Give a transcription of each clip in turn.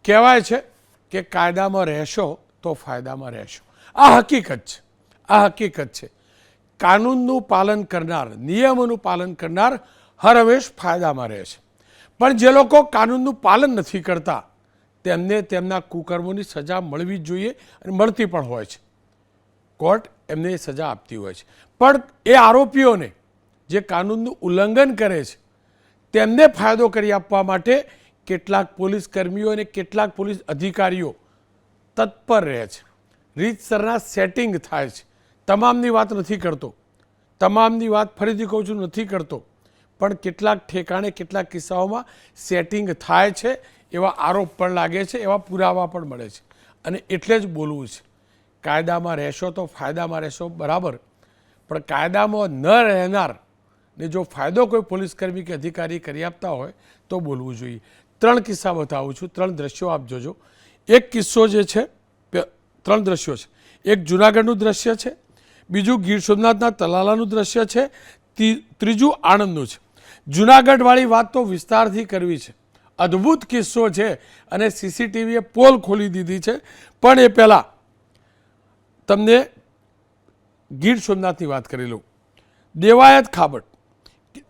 કહેવાય છે કે કાયદામાં રહેશો તો ફાયદામાં રહેશો. આ હકીકત છે, આ હકીકત છે. કાનૂનનું પાલન કરનાર, નિયમોનું પાલન કરનાર હર હંમેશ ફાયદામાં રહે છે. પણ જે લોકો કાનૂનનું પાલન નથી કરતા તેમને તેમના કુકર્મોની સજા મળવી જ જોઈએ અને મળતી પણ હોય છે. કોર્ટ એમને સજા આપતી હોય છે. પણ એ આરોપીઓને જે કાનૂનનું ઉલ્લંઘન કરે છે તેમને ફાયદો કરી આપવા માટે કેટલાક પોલીસ કર્મીઓ અને કેટલાક પોલીસ અધિકારીઓ તત્પર રહે છે. રીતસરના સેટિંગ થાય છે. તમામની વાત નથી કરતો, તમામની વાત ફરીથી કહું છું નથી કરતો, પણ કેટલાક ઠેકાણે કેટલાક કિસ્સાઓમાં સેટિંગ થાય છે એવા આરોપ પણ લાગે છે, એવા પુરાવા પણ મળે છે. અને એટલે જ બોલવું છે, કાયદામાં રહેશો તો ફાયદામાં રહેશો બરાબર, પણ કાયદામાં ન રહેનાર ને જો ફાયદો કોઈ પોલીસકર્મી કે અધિકારી કરી આપતા હોય તો બોલવું જોઈએ. 3 કિસ્સા બતાવું છું, 3 દ્રશ્યો આપ જોજો. એક કિસ્સો જે છે, 3 દ્રશ્યો છે. એક જુનાગઢનું દ્રશ્ય છે, બીજું ગીર સોમનાથના તલાલાનું દ્રશ્ય છે, ત્રીજું આણંદનું છે. જુનાગઢવાળી વાત તો વિસ્તારથી કરવી છે. અદ્ભુત કિસ્સો છે અને સીસીટીવીએ પોલ ખોલી દીધી છે. પણ એ પહેલાં તમને ગીર સોમનાથની વાત કરી લઉં. દેવાયત ખાબડ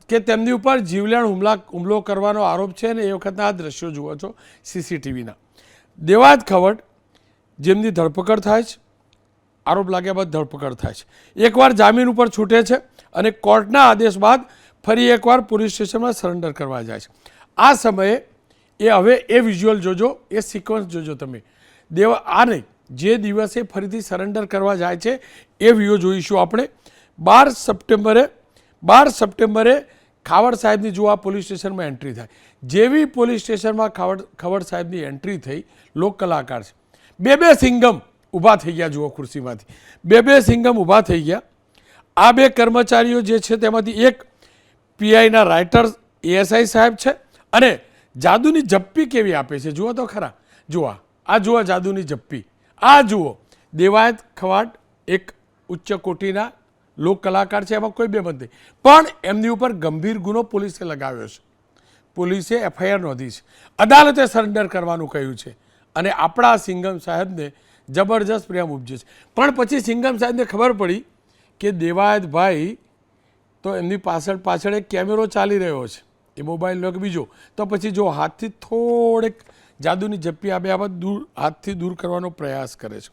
કે તેમની ઉપર જીવલેણ હુમલો કરવાનો આરોપ છે અને એ વખતના આ દ્રશ્યો જુઓ છો સીસીટીવીના. દેવાયત ખાબડ જેમની ધરપકડ થાય છે, આરોપ લાગ્યા બાદ ધરપકડ થાય છે, એકવાર જામીન ઉપર છૂટે છે અને કોર્ટના આદેશ બાદ ફરી એકવાર પોલીસ સ્ટેશનમાં સરેન્ડર કરવા જાય છે. આ સમયે હવે એ વિઝ્યુઅલ જોજો, એ સિક્વન્સ જોજો તમે. આ નહીં, જે દિવસે ફરીથી સરેન્ડર કરવા જાય છે એ વિડીયો જોઈશું આપણે. 12 સપ્ટેમ્બરે ખાવડ સાહેબની જો આ પોલીસ સ્ટેશનમાં એન્ટ્રી થાય, જેવી પોલીસ સ્ટેશનમાં ખાવડ સાહેબની એન્ટ્રી થઈ, લોક કલાકાર છે, બે સિંગમ ઊભા થઈ ગયા. જુઓ ખુરશીમાંથી બે સિંગમ ઊભા થઈ ગયા. આ 2 કર્મચારીઓ જે છે તેમાંથી એક પીઆઈના રાઇટર એએસઆઈ સાહેબ છે અને જાદુની જપ્પી કેવી આપે છે જુઓ તો ખરા. જુઓ આ જુઓ જાદુની જપ્પી, આ જુઓ. દેવાયત ખવાડ એક ઉચ્ચ કોટીના લોક કલાકાર છે, એમાં કોઈ બેમત નહીં, પણ એમની ઉપર ગંભીર ગુનો પોલીસે લગાવ્યો છે. પોલીસે એફઆઈઆર નોંધી છે, અદાલતે સરેન્ડર કરવાનું કહ્યું છે અને આપણા સિંગમ સાહેબને જબરજસ્ત પ્રેમ ઉપજે છે. પણ પછી સિંગમ સાહેબને ખબર પડી કે દેવાયતભાઈ તો એમની પાછળ એક કેમેરો ચાલી રહ્યો છે, એ મોબાઈલનો કે બીજો, તો પછી જો હાથથી થોડેક જાદુની જપ્પી આ બાબત હાથથી દૂર કરવાનો પ્રયાસ કરે છે,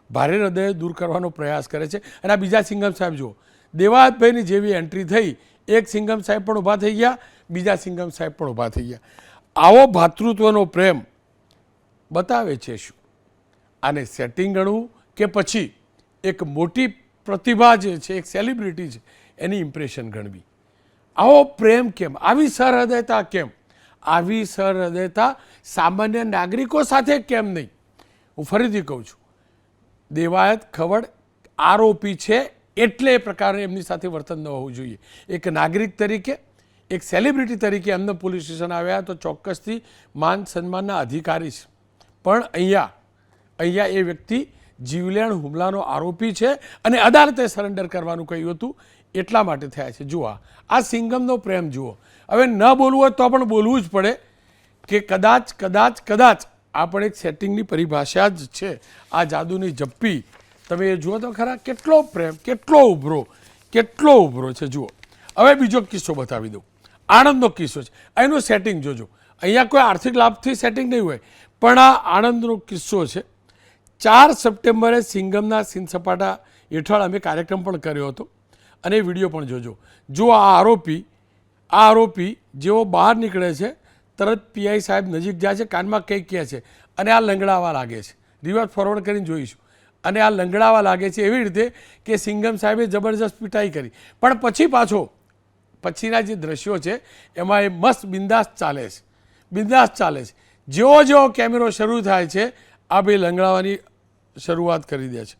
ભારે હૃદય દૂર કરવાનો પ્રયાસ કરે છે. અને આ બીજા સિંગમ સાહેબ જુઓ, દેવાયતભાઈની જેવી એન્ટ્રી થઈ, એક સિંગમ સાહેબ પણ ઊભા થઈ ગયા, બીજા સિંગમ સાહેબ પણ ઊભા થઈ ગયા. આવો ભાતૃત્વનો પ્રેમ બતાવે છે શું? આને સેટિંગ ગણવું કે પછી એક મોટી પ્રતિભા જે છે, એક સેલિબ્રિટી છે, એની ઇમ્પ્રેશન ગણવી? આવો પ્રેમ કેમ? આવી સહૃદયતા કેમ? આવી સહૃદયતા સામાન્ય નાગરિકો સાથે કેમ નહીં? હું ફરીથી કહું છું, દેવાયત ખવડ આરોપી છે એટલે એ પ્રકારે એમની સાથે વર્તન ન હોવું જોઈએ. એક નાગરિક તરીકે, એક સેલિબ્રિટી તરીકે એમને પોલીસ સ્ટેશન આવ્યા તો ચોક્કસથી માન સન્માનના અધિકારી છે. પણ અહીંયા એ વ્યક્તિ જીવલેણ હુમલાનો આરોપી છે અને અદાલતે સરેન્ડર કરવાનું કહ્યું હતું એટલા માટે થયા છે. જુઓ આ સિંગમનો પ્રેમ જુઓ. હવે ન બોલવું હોય તો પણ બોલવું જ પડે કે કદાચ આ પણ એક સેટિંગની પરિભાષા જ છે. આ જાદુની જપ્પી તમે એ જુઓ તો ખરા, કેટલો પ્રેમ, કેટલો ઉભરો છે. જુઓ હવે બીજો કિસ્સો બતાવી દઉં. આણંદનો કિસ્સો છે, એનું સેટિંગ જોજો. અહીંયા કોઈ આર્થિક લાભથી સેટિંગ નહીં હોય, પણ આ આણંદનો કિસ્સો છે. 4 સપ્ટેમ્બરે સિંગમના સીન સપાટા હેઠળ અમે કાર્યક્રમ પણ કર્યો હતો અને એ વિડીયો પણ જોજો. જો આ આરોપી જેવો બહાર નીકળે છે તરત પીઆઈ સાહેબ નજીક જાય છે, કાનમાં કંઈક કહે છે અને આ લંગડાવા લાગે છે. રિવર્સ ફોરવર્ડ કરીને જોઈશું. અને આ લંગડાવા લાગે છે એવી રીતે કે સિંગમ સાહેબે જબરજસ્ત પીટાઈ કરી, પણ પછીના જે દ્રશ્યો છે એમાં એ મસ્ત બિંદાસ ચાલે છે. જેવો કેમેરો શરૂ થાય છે આ બે લંગડાવાની શરૂઆત કરી દે છે.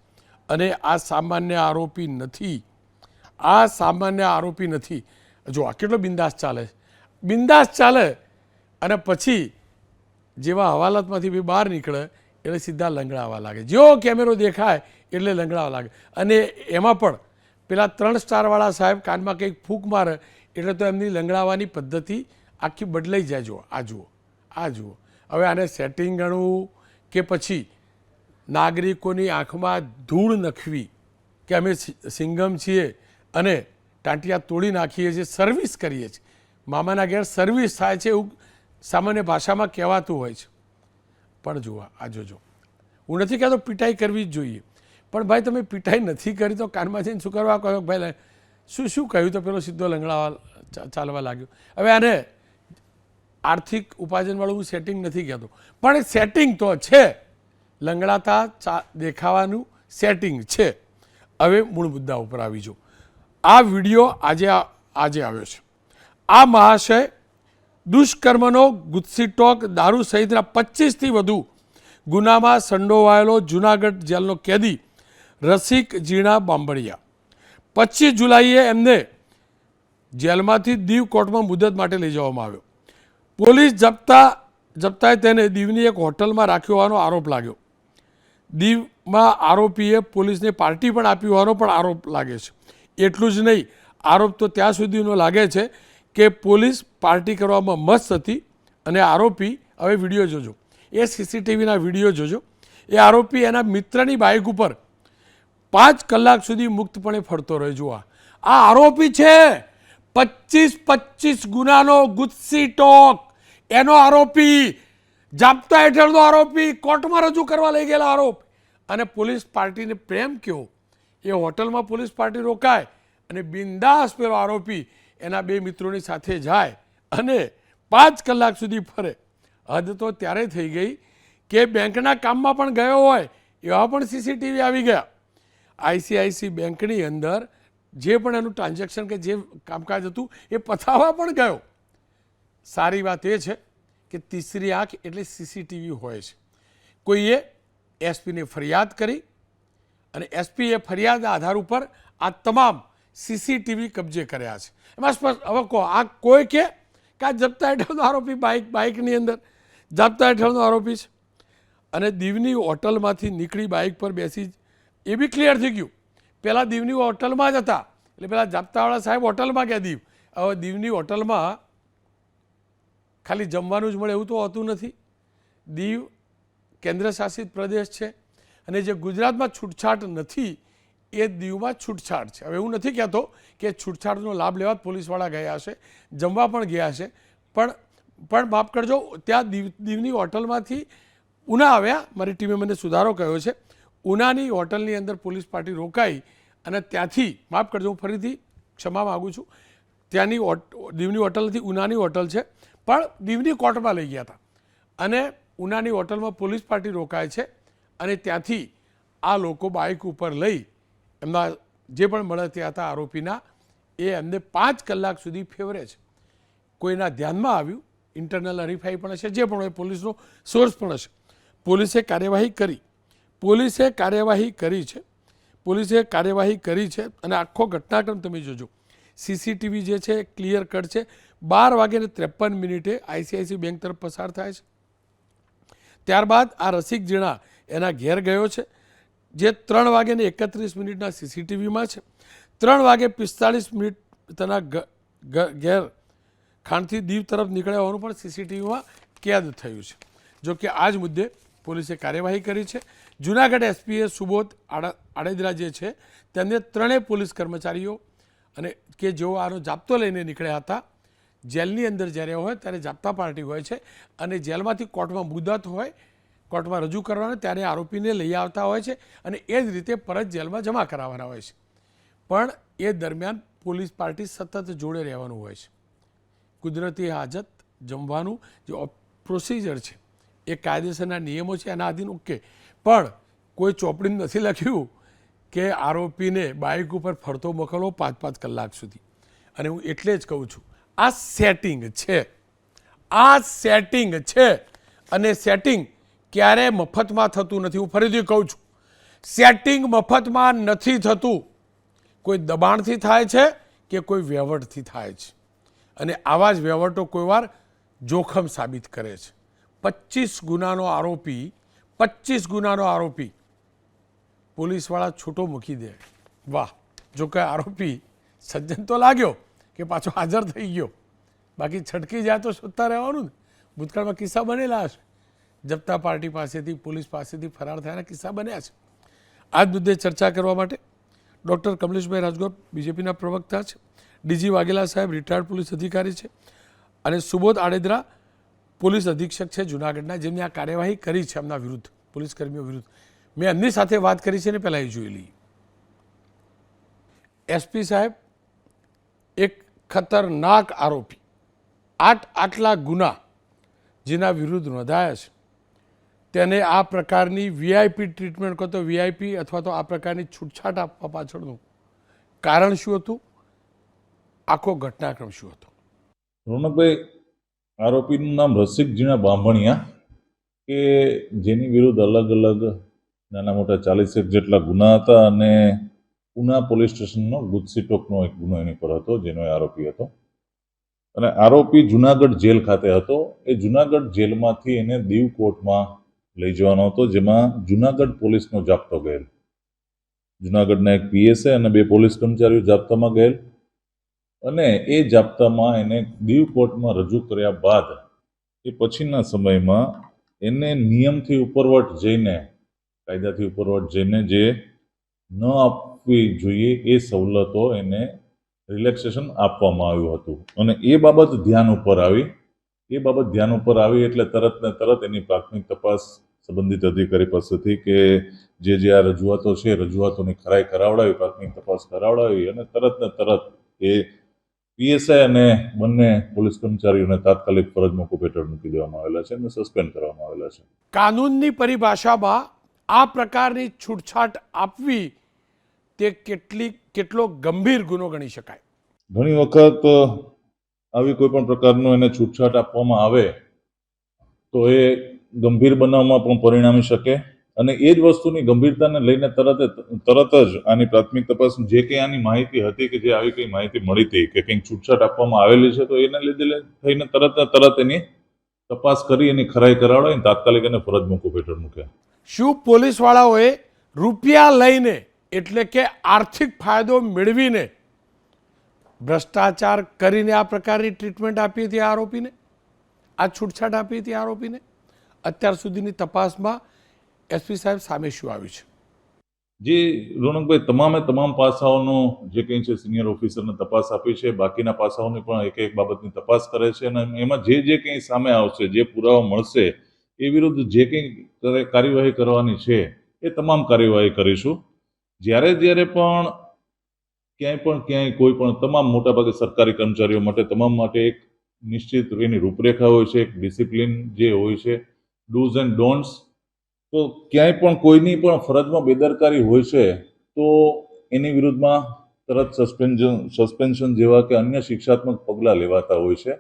અને આ સામાન્ય આરોપી નથી. જો આ કેટલો બિંદાસ ચાલે અને પછી જેવા હવાલાતમાંથી બહાર નીકળે એટલે સીધા લંગડાવા લાગે. જેવો કેમેરો દેખાય એટલે લંગડાવા લાગે. અને એમાં પણ પેલા 3 સ્ટારવાળા સાહેબ કાનમાં કંઈક ફૂંક મારે એટલે તો એમની લંગડાવાની પદ્ધતિ આખી બદલાઈ જાય. આ જુઓ. હવે આને સેટિંગ ગણવું કે પછી નાગરિકોની આંખમાં ધૂળ નખવી કે અમે સિંગમ છીએ અને ટાંટિયા તોડી નાખીએ છીએ, સર્વિસ કરીએ છીએ, મામાના ઘેર સર્વિસ થાય છે એવું સામાન્ય ભાષામાં કહેવાતું હોય છે. પણ જુઓ આ જોજો, હું નથી કહેતો પીટાઈ કરવી જ જોઈએ, પણ ભાઈ તમે પીટાઈ નથી કરી તો કાનમાં જઈને શું કરવા કહો? ભાઈ શું કહ્યું તો પેલો સીધો લંગડાવા ચાલવા લાગ્યો. હવે આને આર્થિક ઉપાર્જનવાળું હું સેટિંગ નથી કહેતો, પણ સેટિંગ તો છે, લંગડાતા દેખાવાનું સેટિંગ છે. હવે મૂળ મુદ્દા ઉપર આવી જો. આ વિડીયો આજે આવ્યો છે. આ મહાશય દુષ્કર્મનો ગુસ્સીટોક દારૂ સહિતના 25થી વધુ ગુનામાં સંડોવાયેલો જૂનાગઢ જેલનો કેદી રસિક જીણા બાંભણિયા 25 જુલાઈએ એમને જેલમાંથી દીવ કોર્ટમાં મુદત માટે લઈ જવામાં આવ્યો. પોલીસ જપ્તાએ તેને દીવની એક હોટલમાં રાખ્યો હોવાનો આરોપ લાગ્યો. દીવમાં આરોપીએ પોલીસને પાર્ટી પણ આપી હોવાનો પણ આરોપ લાગે છે. એટલું જ નહીં, આરોપ તો ત્યાં સુધીનો લાગે છે કે પોલીસ પાર્ટી કરવામાં મસ્ત હતી અને આરોપી, હવે વિડીયો જોજો, એ સીસીટીવીના વિડીયો જોજો, એ આરોપી એના મિત્રની બાઇક ઉપર 5 કલાક સુધી મુક્તપણે ફરતો રહ્યો. જુઓ આ આરોપી છે, 25 ગુનાનો ગુસ્સીટોક એનો આરોપી, જાપ્તા હેઠળનો આરોપી, કોર્ટમાં રજૂ કરવા લઈ ગયેલા આરોપ. અને પોલીસ પાર્ટીને પ્રેમ કેવો, એ હોટલમાં પોલીસ પાર્ટી રોકાય અને બિંદાસ પેલો આરોપી એના 2 મિત્રોની સાથે જાય અને 5 કલાક સુધી ફરે. હદ તો ત્યારે થઈ ગઈ કે બેંકના કામમાં પણ ગયો હોય એવા પણ સીસીટીવી આવી ગયા. આઈસીઆઈસી બેંકની અંદર જે પણ એનું ટ્રાન્ઝેક્શન કે જે કામકાજ હતું એ પતાવવા પણ ગયો. સારી વાત એ છે કે તીસરી આંખ એટલે સીસીટીવી હોય છે. કોઈએ એસપીને ફરિયાદ કરી અને એસપીએ ફરિયાદ આધાર ઉપર આ તમામ સીસીટીવી કબજે કર્યા છે. એમાં સ્પષ્ટ, હવે કહો આ કોઈ કે આ જપ્તા હેઠળનો આરોપી બાઇકની અંદર જપ્તા હેઠળનો આરોપી છે. અને દીવની હોટલમાંથી નીકળી બાઇક પર બેસી, એ બી ક્લિયર થઈ ગયું. પહેલાં દીવની હોટલમાં જ હતા એટલે પેલા જાપ્તાવાળા સાહેબ હોટલમાં ગયા દીવ. હવે દીવની હોટલમાં ખાલી જમવાનું જ મળે એવું તો હોતું નથી. દીવ કેન્દ્ર શાસિત પ્રદેશ છે અને જે ગુજરાતમાં છૂટછાટ નથી એ દીવમાં છૂટછાટ છે. હવે એવું નથી કહેતો કે છૂટછાટનો લાભ લેવા પોલીસવાળા ગયા હશે, જમવા પણ ગયા હશે, પણ માફ કરજો, ત્યાં દીવની હોટલમાંથી ઉના આવ્યા. મારી ટીમે મને સુધારો કહ્યો છે, ઉનાની હોટલની અંદર પોલીસ પાર્ટી રોકાઈ અને ત્યાંથી, માફ કરજો હું ફરીથી ક્ષમા માગું છું, ત્યાંની દીવની હોટલ નથી, ઉનાની હોટલ છે, પણ દીવની કોર્ટમાં લઈ ગયા હતા અને ઉનાની હોટલમાં પોલીસ પાર્ટી રોકાય છે અને ત્યાંથી આ લોકો બાઇક ઉપર લઈ એમના જે પણ મળ્યા હતા આરોપીના, એ એમને 5 કલાક સુધી ફેવરે છે. કોઈના ધ્યાનમાં આવ્યું, ઇન્ટરનલ હરીફાઈ પણ હશે, જે પણ હોય, પોલીસનો સોર્સ પણ હશે. પોલીસે કાર્યવાહી કરી છે અને આખો ઘટનાક્રમ તમે જોજો. સીસીટીવી જે છે ક્લિયર કટ છે. 12:53 આઈસીઆઈસી બેંક તરફ પસાર થાય છે. ત્યારબાદ આ રસિક જીણા એના ઘેર ગયો છે, જે 3:31 સીસીટીવીમાં છે. 3:45 તેના ઘેર ખાંડથી દીવ તરફ નીકળ્યા હોવાનું પણ સીસીટીવીમાં કેદ થયું છે. જો કે આ જ મુદ્દે પોલીસે કાર્યવાહી કરી છે. જૂનાગઢ એસપીએ સુબોધ આડેદરા જે છે તેમને 3 પોલીસ કર્મચારીઓ અને કે જેઓ આનો જાપ્તો લઈને નીકળ્યા હતા, જેલની અંદર જ્યારે હોય ત્યારે જાપ્તા પાર્ટી હોય છે અને જેલમાંથી કોર્ટમાં મુદત હોય, કોર્ટમાં રજૂ કરવાના, ત્યારે આરોપીને લઈ આવતા હોય છે અને એ જ રીતે પરત જેલમાં જમા કરાવવાના હોય છે. પણ એ દરમિયાન પોલીસ પાર્ટી સતત જોડે રહેવાનું હોય છે. કુદરતી હાજત, જમવાનું જે પ્રોસિજર છે એ કાયદેસરના નિયમો છે એના આધીન ઓકે. પણ કોઈ ચોપડી નથી લખ્યું કે આરોપીને બાઇક ઉપર ફરતો મોકલવો 5 કલાક સુધી. અને હું એટલે જ કહું છું, આ સેટિંગ છે, અને સેટિંગ ક્યારે મફતમાં થતું નથી. હું ફરીથી કહું છું, સેટિંગ મફતમાં નથી થતું. કોઈ દબાણથી થાય છે કે કોઈ વહેવટથી થાય છે અને આવા જ વહેવટો કોઈ વાર જોખમ સાબિત કરે છે. 25 ગુનાનો આરોપી પોલીસવાળા છૂટો મૂકી દે, વાહ! જો કે આરોપી સજ્જન તો લાગ્યો કે પાછો હાજર થઈ ગયો, બાકી છટકી જાય તો શોધતા રહેવાનું ને. ભૂતકાળમાં કિસ્સા બનેલા હશે, જપ્તા પાર્ટી પાસેથી, પોલીસ પાસેથી ફરાર થયાના કિસ્સા બન્યા છે. આ જ મુદ્દે ચર્ચા કરવા માટે ડૉક્ટર કમલેશભાઈ રાજગોર બીજેપીના પ્રવક્તા છે, ડીજી વાઘેલા સાહેબ રિટાયર્ડ પોલીસ અધિકારી છે, અને સુબોધ આડેદરા પોલીસ અધિક્ષક છે જૂનાગઢના, જેમની આ કાર્યવાહી કરી છે એમના વિરુદ્ધ, પોલીસ કર્મીઓ વિરુદ્ધ. મેં એમની સાથે વાત કરી છે ને પહેલાં એ જોઈ લઈએ. એસપી સાહેબ, એક ખતરનાક આરોપી, આટલા ગુના જેના વિરુદ્ધ નોંધાયા છે, તેને આ પ્રકારની વીઆઈપી ટ્રીટમેન્ટ કહો તો વીઆઈપી અથવા તો આ પ્રકારની છૂટછાટ આપવા પાછળનું કારણ શું હતું? આખો ઘટનાક્રમ શું હતો? રોનકભાઈ, આરોપીનું નામ રસિક જીણા બાંભણિયા, કે જેની વિરુદ્ધ અલગ અલગ નાના મોટા 40 જેટલા ગુના હતા, અને ઉના પોલીસ સ્ટેશનનો ગુજસીટોકનો એક ગુનો એની પર હતો, જેનો એ આરોપી હતો. અને આરોપી જુનાગઢ જેલ ખાતે હતો. એ જુનાગઢ જેલમાંથી એને દીવ કોર્ટમાં લઈ જવાનો હતો, જેમાં જુનાગઢ પોલીસનો જાપ્તો ગયેલ. જુનાગઢના એક પીએસઆઈ અને 2 પોલીસ કર્મચારીઓ જાપ્તામાં ગયેલ, અને એ જાપ્તામાં એને દીવ કોર્ટમાં રજૂ કર્યા બાદ એ પછીના સમયમાં એને નિયમથી ઉપરવટ જઈને, કાયદાથી ઉપરવટ જઈને જે ન આપવી જોઈએ એ સવલતો એને રિલેક્સેશન આપવામાં આવ્યું હતું. અને એ બાબત ધ્યાન ઉપર આવી એટલે તરત ને તરત એની પ્રાથમિક તપાસ સંબંધિત અધિકારી પાસેથી કે જે આ રજૂઆતો છે, રજૂઆતોની ખરાઈ કરાવડાવી, પ્રાથમિક તપાસ કરાવડાવી, અને તરત ને તરત એ પીએસઆઈ અને બંને પોલીસ કર્મચારીઓને તાત્કાલિક ફરજ મોકૂફ હેઠળ મૂકી દેવામાં આવેલા છે અને સસ્પેન્ડ કરવામાં આવેલા છે. કાનૂનની પરિભાષામાં આ પ્રકારની છૂટછાટ આપવી તે કેટલો ગંભીર ગુનો ગણી શકાય? ઘણી વખત આવી કોઈ પણ પ્રકારનો એને છૂટછાટ આપવામાં આવે તો એ ગંભીર બનાવમાં પણ પરિણામી શકે. અને એ જ વસ્તુની ગંભીરતાને લઈને તરત જ આની પ્રાથમિક તપાસ જે કંઈ આની માહિતી હતી કે જે આવી કંઈ માહિતી મળી હતી કે કંઈક છૂટછાટ આપવામાં આવેલી છે, તો એને લીધે થઈને તરત એની તપાસ કરી એની ખરાઈ કરાવડાવીને તાત્કાલિક એને ફરજ મોકૂફ હેઠળ મૂક્યા. શું પોલીસવાળાઓએ રૂપિયા લઈને, એટલે કે આર્થિક ફાયદો મેળવીને ભ્રષ્ટાચાર કરીને આ પ્રકારની ટ્રીટમેન્ટ આપી હતી આરોપીને, આ છૂટછાટ આપી હતી આરોપીને? અત્યાર સુધીની તપાસમાં એસપી સાહેબ સામે શું આવ્યું છે? જે રોનકભાઈ, તમામ પાસાઓનું જે કંઈ છે સિનિયર ઓફિસરને તપાસ આપી છે. બાકીના પાસાઓની પણ એક બાબતની તપાસ કરે છે, અને એમાં જે કંઈ સામે આવશે, જે પુરાવા મળશે એ વિરુદ્ધ જે કંઈ કાર્યવાહી કરવાની છે એ તમામ કાર્યવાહી કરીશું. જ્યારે પણ ક્યાંય કોઈ પણ તમામ મોટાભાગે સરકારી કર્મચારીઓ માટે, તમામ માટે એક નિશ્ચિત એની રૂપરેખા હોય છે, એક ડિસિપ્લિન જે હોય છે, ડૂઝ એન્ડ ડોન્ટ્સ. તો ક્યાંય પણ કોઈની પણ ફરજમાં બેદરકારી હોય છે તો એની વિરુદ્ધમાં તરત સસ્પેન્શન જેવા કે અન્ય શિક્ષાત્મક પગલાં લેવાતા હોય છે.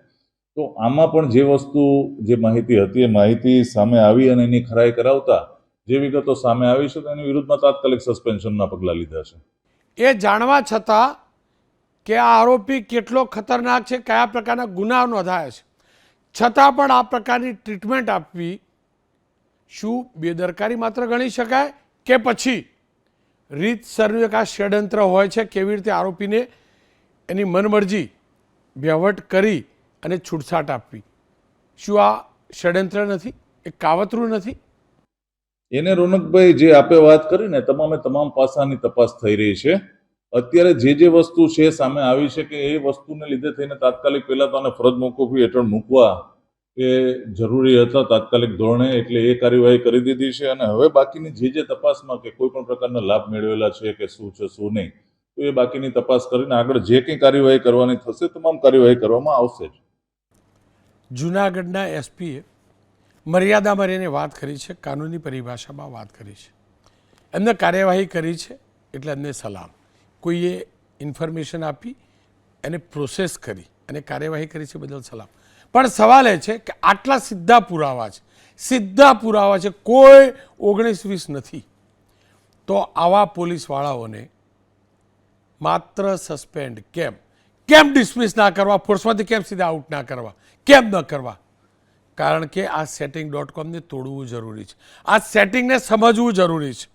તો આમાં પણ જે માહિતી હતી એ માહિતી સામે આવી અને એની ખરાઈ કરાવતા જે વિગતો સામે આવી છે, તેની વિરુદ્ધમાં તાત્કાલિક સસ્પેન્શનના પગલાં લીધા છે. એ જાણવા છતાં કે આ આરોપી કેટલો ખતરનાક છે, કયા પ્રકારના ગુના નોંધાયા છે, છતાં પણ આ પ્રકારની ટ્રીટમેન્ટ આપવી શું બેદરકારી માત્ર ગણી શકાય, કે પછી રીતસરનું એક આ ષડયંત્ર હોય છે, કેવી રીતે આરોપીને એની મનમરજી વહીવટ કરી અને છૂટછાટ આપવી? શું આ ષડયંત્ર નથી, એક કાવતરું નથી? એને રોનકભાઈ, જે આપે વાત કરી ને, તમામ પાસાની તપાસ થઈ રહી છે. અત્યારે જે વસ્તુ છે સામે આવી છે કે એ વસ્તુને લીધે થઈને તાત્કાલિક પહેલા તો આને ફરજ મોકૂફી હેઠળ મૂકવા એ જરૂરી હતા તાત્કાલિક ધોરણે, એટલે એ કાર્યવાહી કરી દીધી છે. અને હવે બાકીની જે તપાસમાં કે કોઈ પણ પ્રકારના લાભ મેળવેલા છે કે શું છે શું નહીં, તો એ બાકીની તપાસ કરીને આગળ જે કંઈ કાર્યવાહી કરવાની થશે તમામ કાર્યવાહી કરવામાં આવશે જ. જૂનાગઢના એસપીએ મર્યાદામાં રહીને વાત કરી છે, કાનૂની પરિભાષામાં વાત કરી છે, એમને કાર્યવાહી કરી છે એટલે એમને સલામ. કોઈએ ઇન્ફોર્મેશન આપી, એને પ્રોસેસ કરી અને કાર્યવાહી કરી છે બદલ સલામ. પણ સવાલ એ છે કે આટલા સીધા પુરાવા છે, કોઈ 19-20 નથી, તો આવા પોલીસવાળાઓને માત્ર સસ્પેન્ડ કેમ ડિસમિસ ના કરવા, ફોર્સમાંથી કેમ સીધા આઉટ ના કરવા, કેમ ન કરવા? કારણ કે આ setting.com ને તોડવું જરૂરી છે, આ સેટિંગને સમજવું જરૂરી છે.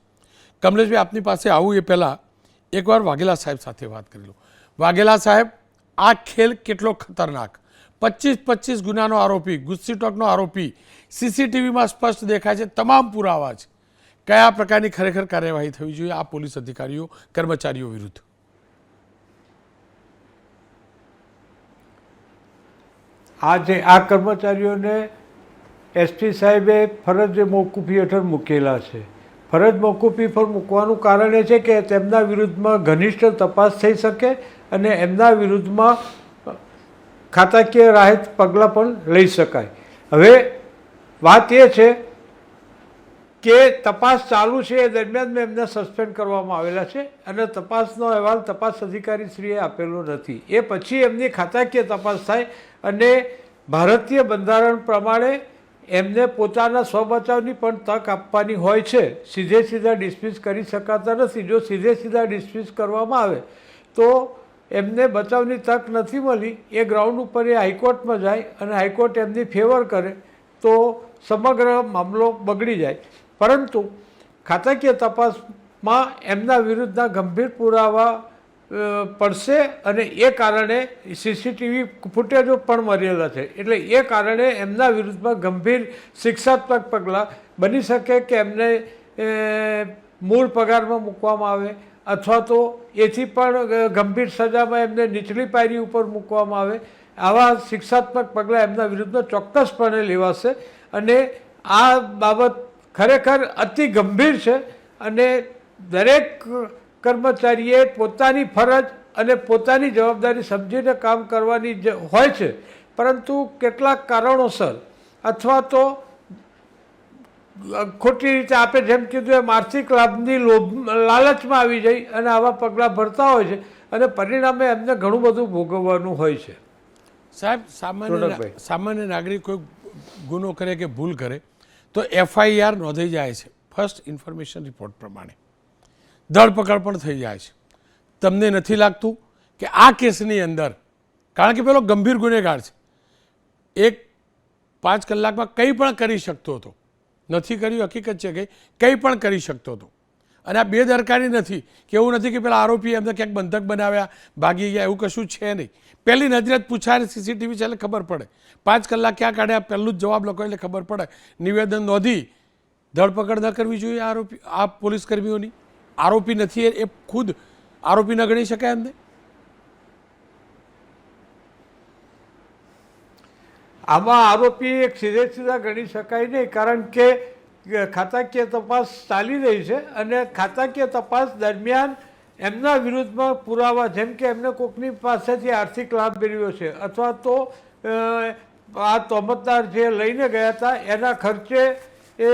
કમલેશભાઈ, આપની પાસે આવું એ પહેલાં એકવાર વાઘેલા સાહેબ સાથે વાત કરી લો. વાઘેલા સાહેબ, આ ખેલ કેટલો ખતરનાક! 25 ગુનાનો આરોપી, ગુજસીટોકનો આરોપી સીસીટીવીમાં સ્પષ્ટ દેખાય છે, તમામ પુરાવા છે. કયા પ્રકારની ખરેખર કાર્યવાહી થવી જોઈએ આ પોલીસ અધિકારીઓ કર્મચારીઓ વિરુદ્ધ? આ કર્મચારીઓને એસપી સાહેબે ફરજ મોકૂફી હેઠળ મૂકેલા છે. ફરજ મોકૂફી પર મૂકવાનું કારણ એ છે કે તેમના વિરુદ્ધમાં ઘનિષ્ઠ તપાસ થઈ શકે અને એમના વિરુદ્ધમાં ખાતાકીય રાહત પગલાં પણ લઈ શકાય. હવે વાત એ છે કે તપાસ ચાલુ છે એ દરમિયાન એમને સસ્પેન્ડ કરવામાં આવેલા છે અને તપાસનો અહેવાલ તપાસ અધિકારીશ્રીએ આપેલો નથી. એ પછી એમની ખાતાકીય તપાસ થાય અને ભારતીય બંધારણ પ્રમાણે એમને પોતાના સ્વબચાવની પણ તક આપવાની હોય છે. સીધા ડિસ્મિસ કરી શકાતા નથી. જો સીધા ડિસ્મિસ કરવામાં આવે તો એમને બચાવની તક નથી મળી. એ ગ્રાઉન્ડ ઉપર એ હાઈકોર્ટમાં જાય અને હાઈકોર્ટ એમની ફેવર કરે તો સમગ્ર મામલો બગડી જાય. પરંતુ ખાતાકીય તપાસમાં એમના વિરુદ્ધના ગંભીર પુરાવા પડશે અને એ કારણે સીસીટીવી ફૂટેજો પણ મળેલા છે. એટલે એ કારણે એમના વિરુદ્ધમાં ગંભીર શિક્ષાત્મક પગલાં બની શકે કે એમને મૂળ પગારમાં મૂકવામાં આવે અથવા તો એથી પણ ગંભીર સજામાં એમને નીચલી પાયરી ઉપર મૂકવામાં આવે. આવા શિક્ષાત્મક પગલાં એમના વિરુદ્ધમાં ચોક્કસપણે લેવાશે અને આ બાબત ખરેખર અતિ ગંભીર છે અને દરેક કર્મચારીએ પોતાની ફરજ અને પોતાની જવાબદારી સમજીને કામ કરવાની હોય છે. પરંતુ કેટલાક કારણોસર અથવા તો ખોટી રીતે આપણે જેમ કીધું એમ આર્થિક લાભની લાલચમાં આવી જઈ અને આવા પગલાં ભરતા હોય છે અને પરિણામે એમને ઘણું બધું ભોગવવાનું હોય છે. સાહેબ, સામાન્ય નાગરિક કોઈ ગુનો કરે કે ભૂલ કરે તો FIR નોંધાઈ જાય છે. ફર્સ્ટ ઇન્ફોર્મેશન રિપોર્ટ પ્રમાણે ધરપકડ પણ થઈ જાય છે. તમને નથી લાગતું કે આ કેસની અંદર, કારણ કે પેલો ગંભીર ગુનેગાર છે, એક 5 કલાકમાં કંઈ પણ કરી શકતો હતો, નથી કર્યું હકીકત છે કે કંઈ પણ કરી શકતો હતો અને આ બેદરકારી નથી કે એવું નથી કે પેલા આરોપી એમને ક્યાંક બંધક બનાવ્યા ભાગી ગયા, એવું કશું છે નહીં. પહેલી નજરે જ પૂછાય, સીસીટીવી છે એટલે ખબર પડે. 5 કલાક ક્યાં કાઢ્યા પહેલું જ જવાબ લખો એટલે ખબર પડે. નિવેદન નોંધી ધરપકડ ન કરવી જોઈએ આરોપી આ પોલીસ કર્મીઓની. આરોપી નથી એ ખુદ આરોપી ન ગણી શકાય એમને? આમાં આરોપી એક સીધા ગણી શકાય નહીં, કારણ કે ખાતાકીય તપાસ ચાલી રહી છે અને ખાતાકીય તપાસ દરમિયાન એમના વિરુદ્ધમાં પુરાવા જેમ કે એમને કોકની પાસેથી આર્થિક લાભ મેળવ્યો છે અથવા તો આ તોમતદાર જે લઈને ગયા હતા એના ખર્ચે એ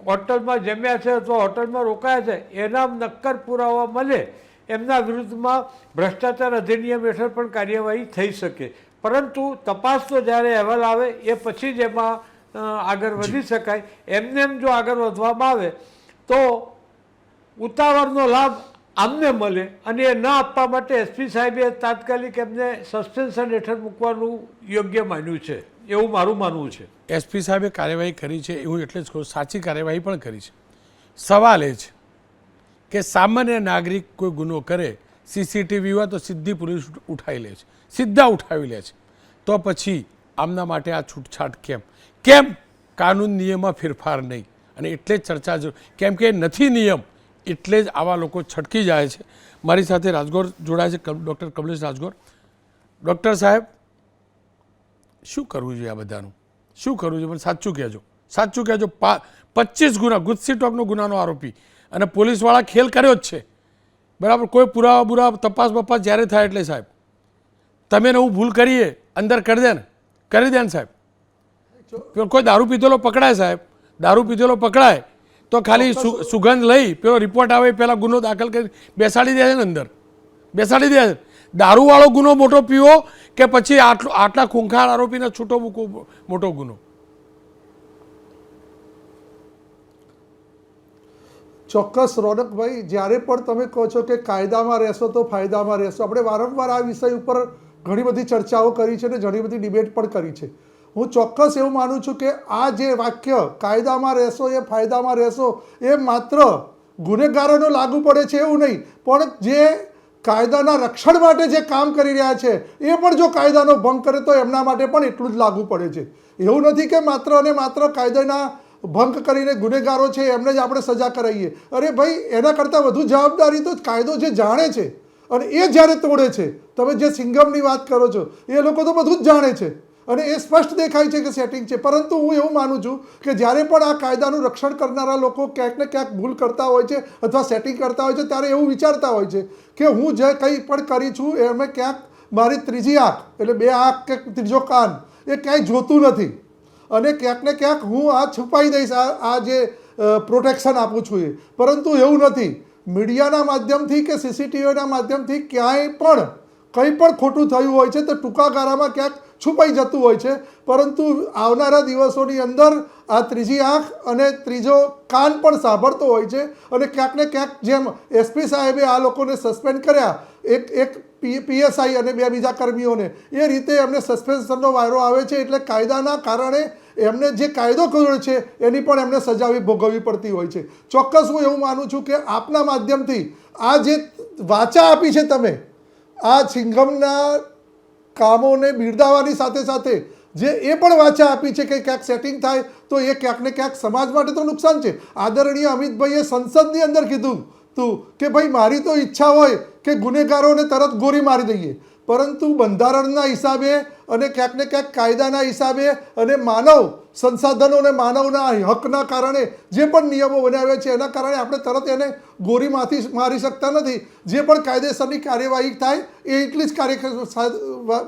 હોટલમાં જમ્યા છે અથવા હોટલમાં રોકાયા છે એના નક્કર પુરાવા મળે, એમના વિરુદ્ધમાં ભ્રષ્ટાચાર અધિનિયમ હેઠળ પણ કાર્યવાહી થઈ શકે. પરંતુ તપાસનો જ્યારે અહેવાલ આવે એ પછી જ એમાં આગળ વધી શકાય. એમ જો આગળ વધવામાં આવે તો ઉતાવળનો લાભ આમને મળે અને એ ન આપવા માટે એસપી સાહેબે તાત્કાલિક એમને સસ્પેન્શન હેઠળ મૂકવાનું યોગ્ય માન્યું છે, એવું મારું માનવું છે. એસપી સાહેબે કાર્યવાહી કરી છે એવું એટલે જ કહું, સાચી કાર્યવાહી પણ કરી છે. સવાલ એ છે કે સામાન્ય નાગરિક કોઈ ગુનો કરે, સીસીટીવી હોય તો સીધી પોલીસ ઉઠાવી લે છે, સીધા ઉઠાવી લે છે. તો પછી આમના માટે આ છૂટછાટ કેમ કાનૂન નિયમમાં ફેરફાર નહીં? અને એટલે જ ચર્ચા જરૂર, કેમ કે નથી નિયમ એટલે જ આવા લોકો છટકી જાય છે. મારી સાથે રાજગોર જોડાય છે, ડૉક્ટર કમલેશ રાજગોર. ડૉક્ટર સાહેબ, શું કરવું જોઈએ આ બધાનું? શું કરવું જોઈએ? પણ સાચું કહેજો, સાચું કહેજો. 25 ગુના ગુજસી ટોકનો ગુનાનો આરોપી અને પોલીસવાળા ખેલ કર્યો જ છે, બરાબર. કોઈ પુરાવા તપાસ બપાસ જ્યારે થાય એટલે સાહેબ તમે ને હું ભૂલ કરીએ અંદર કરી દે ને સાહેબ. કોઈ દારૂ પીધેલો પકડાય સાહેબ, દારૂ પીધેલો પકડાય તો ખાલી સુગંધ લઈ પેલો રિપોર્ટ આવે પહેલાં ગુનો દાખલ કરી બેસાડી દે છે ને અંદર, બેસાડી દે છે. દારૂવાળો ગુનો મોટો પીવો કે પછી આટલા ખૂંખાર આરોપીને છૂટો મૂકવો મોટો ગુનો? ચોક્કસ રોનકભાઈ, જ્યારે પણ તમે કહો છો કે કાયદામાં રહેશો તો ફાયદામાં રહેશો, આપણે વારંવાર આ વિષય ઉપર ઘણી બધી ચર્ચાઓ કરી છે અને ઘણી બધી ડિબેટ પણ કરી છે. હું ચોક્કસ એવું માનું છું કે આ જે વાક્ય કાયદામાં રહેશો એ ફાયદામાં રહેશો એ માત્ર ગુનેગારોને લાગુ પડે છે એવું નહીં, પણ જે કાયદાના રક્ષણ માટે જે કામ કરી રહ્યા છે એ પણ જો કાયદાનો ભંગ કરે તો એમના માટે પણ એટલું જ લાગુ પડે છે. એવું નથી કે માત્ર અને માત્ર કાયદાના ભંગ કરીને ગુનેગારો છે એમને જ આપણે સજા કરાવીએ. અરે ભાઈ, એના કરતાં વધુ જવાબદારી તો કાયદો જે જાણે છે અને એ જ્યારે તોડે છે. તમે જે સિંઘમની વાત કરો છો એ લોકો તો બધું જ જાણે છે અને એ સ્પષ્ટ દેખાય છે કે સેટિંગ છે. પરંતુ હું એવું માનું છું કે જ્યારે પણ આ કાયદાનું રક્ષણ કરનારા લોકો ક્યાંક ને ક્યાંક ભૂલ કરતા હોય છે અથવા સેટિંગ કરતા હોય છે ત્યારે એવું વિચારતા હોય છે કે હું જે કંઈ પણ કરી છું એ અમે ક્યાંક મારી ત્રીજી આંખ એટલે બે આંખ કે ત્રીજો કાન એ ક્યાંય જોતું નથી અને ક્યાંક ને ક્યાંક હું આ છુપાઈ દઈશ, આ જે પ્રોટેક્શન આપું છું એ. પરંતુ એવું નથી. મીડિયાના માધ્યમથી કે સીસીટીવીના માધ્યમથી ક્યાંય પણ કંઈ પણ ખોટું થયું હોય છે તો ટૂંકા ગાળામાં ક્યાંક છુપાઈ જતું હોય છે. પરંતુ આવનારા દિવસોની અંદર આ ત્રીજી આંખ અને ત્રીજો કાન પણ સાંભળતો હોય છે અને ક્યાંક ને ક્યાંક જેમ એસપી સાહેબે આ લોકોને સસ્પેન્ડ કર્યા, એક પીએસઆઈ અને બે બીજા કર્મીઓને, એ રીતે એમને સસ્પેન્શનનો વાયરો આવે છે. એટલે કાયદાના કારણે એમને જે કાયદો કર્યો છે એની પણ એમને સજા ભોગવવી પડતી હોય છે. ચોક્કસ હું એવું માનું છું કે આપના માધ્યમથી આ જે વાચા આપી છે તમે, આ સિંઘમના કામોને બિરદાવવાની સાથે સાથે જે એ પણ વાચા આપી છે કે ક્યાંક સેટિંગ થાય તો એ ક્યાંક ને ક્યાંક સમાજ માટે તો નુકસાન છે. આદરણીય અમિતભાઈએ સંસદની અંદર કીધું તું કે ભાઈ મારી તો ઈચ્છા હોય કે ગુનેગારોને તરત ગોળી મારી દઈએ, પરંતુ બંધારણના હિસાબે અને ક્યાંક ને ક્યાંક કાયદાના હિસાબે અને માનવ સંસાધનો અને માનવના હકના કારણે જે પણ નિયમો બનાવ્યા છે એના કારણે આપણે તરત એને ગોળીમાંથી મારી શકતા નથી. જે પણ કાયદેસરની કાર્યવાહી થાય એ એટલી જ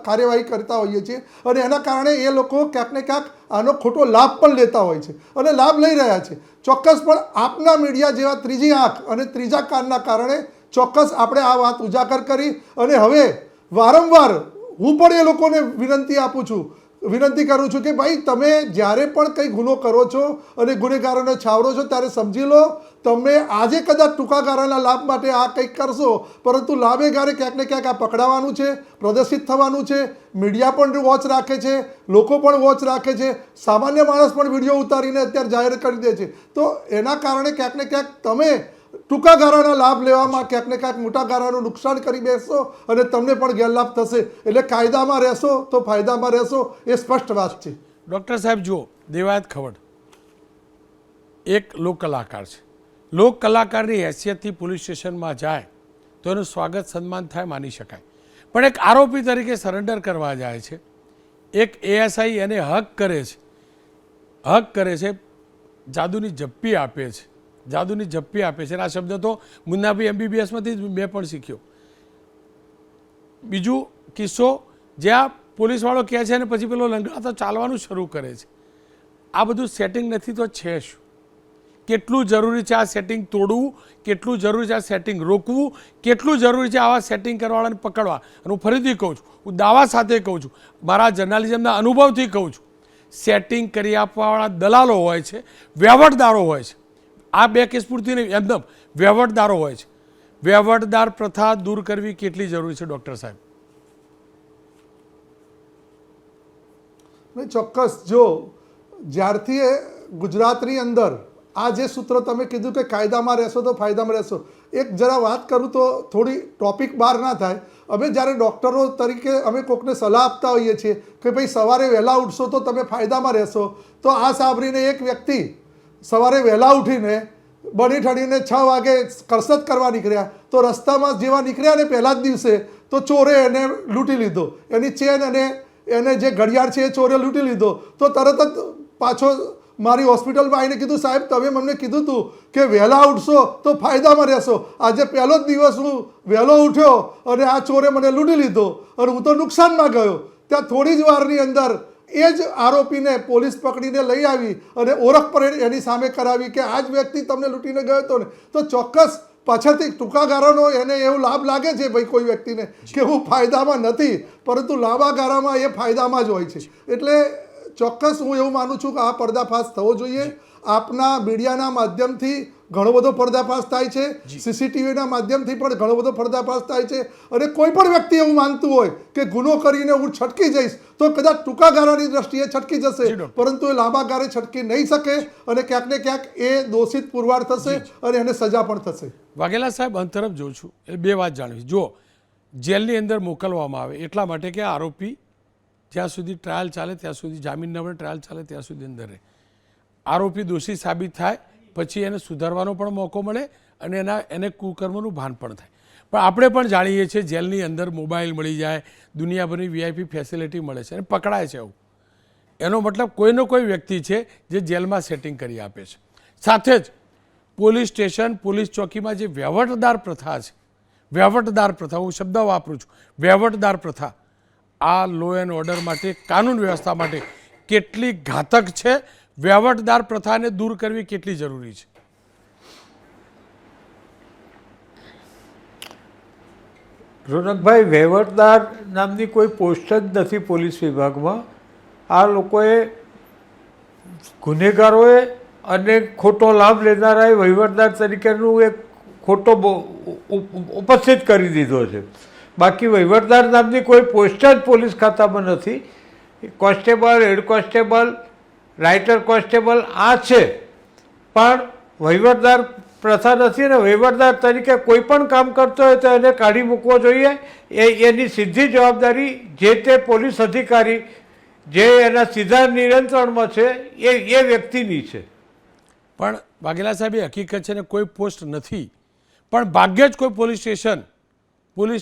કાર્યવાહી કરતા હોઈએ છીએ અને એના કારણે એ લોકો ક્યાંક ને ક્યાંક આનો ખોટો લાભ પણ લેતા હોય છે અને લાભ લઈ રહ્યા છે. ચોક્કસ પણ આપના મીડિયા જેવા ત્રીજી આંખ અને ત્રીજા કાનના કારણે ચોક્કસ આપણે આ વાત ઉજાગર કરી અને હવે વારંવાર હું પણ એ લોકોને વિનંતી કરું છું કે ભાઈ તમે જ્યારે પણ કંઈ ગુનો કરો છો અને ગુનેગારોને છાવરો છો ત્યારે સમજી લો તમે આજે કદાચ ટૂંકા ગાળાના લાભ માટે આ કંઈક કરશો, પરંતુ લાંબે ગાળે ક્યાંક ને ક્યાંક આ પકડાવાનું છે, પ્રદર્શિત થવાનું છે. મીડિયા પણ વોચ રાખે છે, લોકો પણ વોચ રાખે છે, સામાન્ય માણસ પણ વિડીયો ઉતારીને અત્યારે જાહેર કરી દે છે. તો એના કારણે ક્યાંક ને ક્યાંક તમે ટૂંકા ગાળાના લાભ લેવામાં ક્યાંક ને ક્યાંક મોટા ગાળાનું નુકસાન કરી બેસશો અને તમને પણ ગેરલાભ થશે. એટલે કાયદામાં રહેશો તો ફાયદામાં રહેશો, એ સ્પષ્ટ વાત છે. ડૉક્ટર સાહેબ જુઓ, દેવાયત ખવડ એક લોક કલાકાર છે. લોક કલાકારની હેસિયતથી પોલીસ સ્ટેશનમાં જાય તો એનું સ્વાગત સન્માન થાય, માની શકાય. પણ એક આરોપી તરીકે સરેન્ડર કરવા જાય છે, એક એએસઆઈ એને હક કરે છે, જાદુની જપ્પી આપે છે, જાદુની જપ્પી આપે છે. આ શબ્દ તો મુન્નાભાઈ MBBSમાંથી જ મેં પણ શીખ્યો. બીજું કિસ્સો જ્યાં પોલીસવાળો કહે છે અને પછી પેલો લંગડાતો ચાલવાનું શરૂ કરે છે. આ બધું સેટિંગ નથી તો છે શું? કેટલું જરૂરી છે આ સેટિંગ તોડવું, કેટલું જરૂરી છે આ સેટિંગ રોકવું, કેટલું જરૂરી છે આવા સેટિંગ કરવાવાળાને પકડવા? અને હું ફરીથી કહું છું, હું દાવા સાથે કહું છું, મારા જર્નાલિઝમના અનુભવથી કહું છું, સેટિંગ કરી આપવાવાળા દલાલો હોય છે, વહીવટદારો હોય છે. આ બે કેસ પૂરતી નહીં, એકદમ વહીવટદારો હોય છે. વહીવટદાર પ્રથા દૂર કરવી કેટલી જરૂરી છે ડૉક્ટર સાહેબ? નહીં, ચોક્કસ. જો જ્યારથી ગુજરાતની અંદર આ જે સૂત્ર તમે કીધું કે કાયદામાં રહેશો તો ફાયદામાં રહેશો, એક જરા વાત કરું તો થોડી ટોપિક બહાર ના થાય. અમે જ્યારે ડૉક્ટરો તરીકે અમે કોઈકને સલાહ આપતા હોઈએ છીએ કે ભાઈ સવારે વહેલા ઉઠશો તો તમે ફાયદામાં રહેશો, તો આ સાંભળીને એક વ્યક્તિ સવારે વહેલા ઉઠીને બની ઠણીને 6 વાગે કસરત કરવા નીકળ્યા તો રસ્તામાં જેવા નીકળ્યા ને પહેલા જ દિવસે તો ચોરે એને લૂંટી લીધો, એની ચેન અને એને જે ઘડિયાળ છે એ ચોરે લૂંટી લીધો. તો તરત જ પાછો મારી હોસ્પિટલમાં આવીને કીધું, સાહેબ તમે મને કીધું હતું કે વહેલા ઉઠશો તો ફાયદામાં રહેશો. આજે પહેલો જ દિવસ હું વહેલો ઉઠ્યો અને આ ચોરે મને લૂંટી લીધો અને હું તો નુકસાનમાં ગયો. ત્યાં થોડી જ વારની અંદર એ જ આરોપીને પોલીસ પકડીને લઈ આવી અને ઓળખ પણ એની સામે કરાવી કે આ જ વ્યક્તિ તમને લૂંટીને ગયો હતો ને. તો ચોક્કસ પાછળથી ટૂંકા ગાળાનો એને એવું લાભ લાગે છે ભાઈ કોઈ વ્યક્તિને કે હું ફાયદામાં નથી, પરંતુ લાંબા ગાળામાં એ ફાયદામાં જ હોય છે. એટલે ચોક્કસ હું એવું માનું છું કે આ પર્દાફાશ થવો જોઈએ. આપના મીડિયાના માધ્યમથી ઘણો બધો પર્દાફાશ થાય છે, સીસીટીવીના માધ્યમથી પણ ઘણો બધો પર્દાફાશ થાય છે. અને કોઈ પણ વ્યક્તિ એવું માનતું હોય કે ગુનો કરીને હું છટકી જઈશ તો કદાચ ટૂંકા ગાળાની દ્રષ્ટિએ છટકી જશે, પરંતુ એ લાંબા ગાળે છટકી નહીં શકે અને ક્યાંક ને ક્યાંક એ દોષિત પુરવાર થશે અને એને સજા પણ થશે. વાઘેલા સાહેબ, અંત તરફ જોઉં છું, એ બે વાત જાણવી. જો જેલની અંદર મોકલવામાં આવે એટલા માટે કે આરોપી જ્યાં સુધી ટ્રાયલ ચાલે ત્યાં સુધી જામીન ન મળે, ટ્રાયલ ચાલે ત્યાં સુધી અંદર રહે. આરોપી દોષી સાબિત થાય પછી એને સુધારવાનો પણ મોકો મળે અને એને કુકર્મનું ભાન પણ થાય. પણ આપણે પણ જાણીએ છીએ જેલની અંદર મોબાઈલ મળી જાય, દુનિયાભરની વીઆઈપી ફેસિલિટી મળે છે અને પકડાય છે. એવું એનો મતલબ કોઈનો કોઈ વ્યક્તિ છે જે જેલમાં સેટિંગ કરી આપે છે. સાથે જ પોલીસ સ્ટેશન, પોલીસ ચોકીમાં જે વહીવટદાર પ્રથા છે, વહીવટદાર પ્રથા, હું શબ્દ વાપરું છું, વહીવટદાર પ્રથા, આ લો એન્ડ ઓર્ડર માટે, કાનૂન વ્યવસ્થા માટે કેટલી ઘાતક છે, વહીવટદાર પ્રથાને દૂર કરવી કેટલી જરૂરી છે. રોનકભાઈ, વહીવટદાર નામની કોઈ પોસ્ટ જ નથી પોલીસ વિભાગમાં. આ લોકોએ, ગુનેગારોએ અને ખોટો લાભ લેનારાએ વહીવટદાર તરીકેનું એક ખોટો ઉપસ્થિત કરી દીધો છે. બાકી વહીવટદાર નામની કોઈ પોસ્ટ જ પોલીસ ખાતામાં નથી. Constable, head constable, writer constable આ છે, પણ વહીવટદાર પ્રથા નથી. અને વહીવટદાર તરીકે કોઈ પણ કામ કરતો હોય તો એને કાઢી મૂકવો જોઈએ. એની સીધી જવાબદારી જે તે પોલીસ અધિકારી જે એના સીધા નિયંત્રણમાં છે એ વ્યક્તિની છે. પણ વાઘેલા સાહેબ, એ હકીકત છે ને કોઈ પોસ્ટ નથી, પણ ભાગ્યે જ કોઈ પોલીસ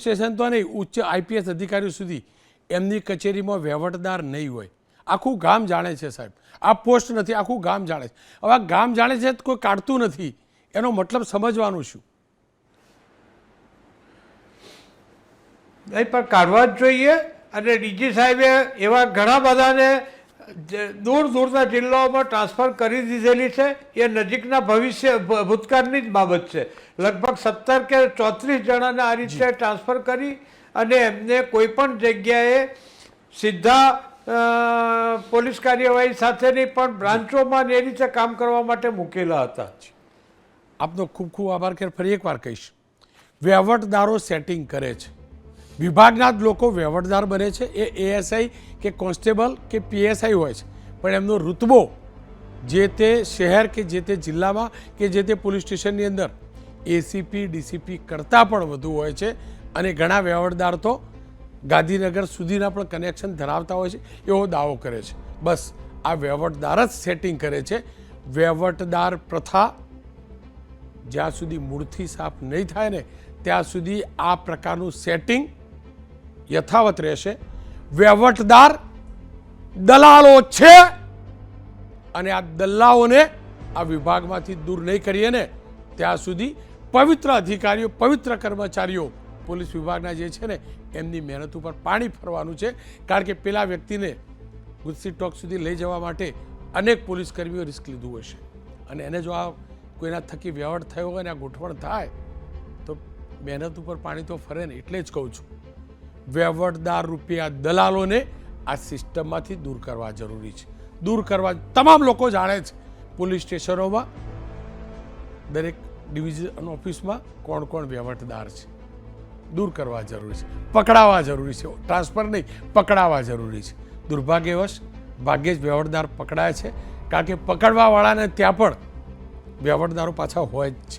સ્ટેશન તો નહીં, ઉચ્ચ આઈપીએસ અધિકારીઓ સુધી એમની કચેરીમાં વહીવટદાર નહીં હોય. આખું ગામ જાણે છે સાહેબ, આ પોસ્ટ નથી, આખું ગામ જાણે છે. હવે આ ગામ જાણે છે કોઈ કાઢતું નથી, એનો મતલબ સમજવાનું શું? નહીં, પણ કાઢવા જ જોઈએ. અને ડીજી સાહેબે એવા ઘણા બધાને દૂર દૂરના જિલ્લાઓમાં ટ્રાન્સફર કરી દીધેલી છે. એ નજીકના ભૂતકાળની જ બાબત છે. લગભગ 17 કે 34 જણાને આ રીતે ટ્રાન્સફર કરી અને એમને કોઈ પણ જગ્યાએ સીધા પોલીસ કાર્યવાહી સાથેની પણ બ્રાન્ચોમાં એ રીતે કામ કરવા માટે મૂકેલા હતા. આપનો ખૂબ ખૂબ આભાર. કે ફરી એકવાર કહીશ, વહીવટદારો સેટિંગ કરે છે, વિભાગના જ લોકો વહીવટદાર બને છે. એ એએસઆઈ કે કોન્સ્ટેબલ કે પીએસઆઈ હોય છે, પણ એમનો રૂતબો જે તે શહેર કે જે તે જિલ્લામાં કે જે તે પોલીસ સ્ટેશનની અંદર એસીપી, ડીસીપી કરતાં પણ વધુ હોય છે. અને ઘણા વહીવટદાર તો ગાંધીનગર સુધીના પણ કનેક્શન ધરાવતા હોય છે, એવો દાવો કરે છે. બસ આ વહીવટદાર જ સેટિંગ કરે છે. વહીવટદાર પ્રથા જ્યાં સુધી મૂળથી સાફ નહીં થાય ને ત્યાં સુધી આ પ્રકારનું સેટિંગ યથાવત રહેશે. વહીવટદાર દલાલો છે અને આ દલાલોને આ વિભાગમાંથી દૂર નહીં કરીએ ને ત્યાં સુધી પવિત્ર અધિકારીઓ, પવિત્ર કર્મચારીઓ પોલીસ વિભાગના જે છે ને એમની મહેનત ઉપર પાણી ફરવાનું છે. કારણ કે પેલા વ્યક્તિને ગુજસી ટોક સુધી લઈ જવા માટે અનેક પોલીસ કર્મીઓ રિસ્ક લીધું હશે અને એને જો આ કોઈના થકી વ્યવહાર થયો હોય ને આ ગોઠવણ થાય તો મહેનત ઉપર પાણી તો ફરે ને. એટલે જ કહું છું, વહીવટદાર રૂપિયા દલાલોને આ સિસ્ટમમાંથી દૂર કરવા જરૂરી છે. દૂર કરવા તમામ લોકો જાણે છે. પોલીસ સ્ટેશનોમાં, દરેક ડિવિઝન ઓફિસમાં કોણ કોણ વહીવટદાર છે, દૂર કરવા જરૂરી છે, પકડાવવા જરૂરી છે. ટ્રાન્સફર નહીં, પકડાવવા જરૂરી છે. દુર્ભાગ્યવશ ભાગ્યે જ વહીવટદાર પકડાય છે, કારણ કે પકડવાવાળાને ત્યાં પણ વહીવટદારો પાછા હોય જ છે.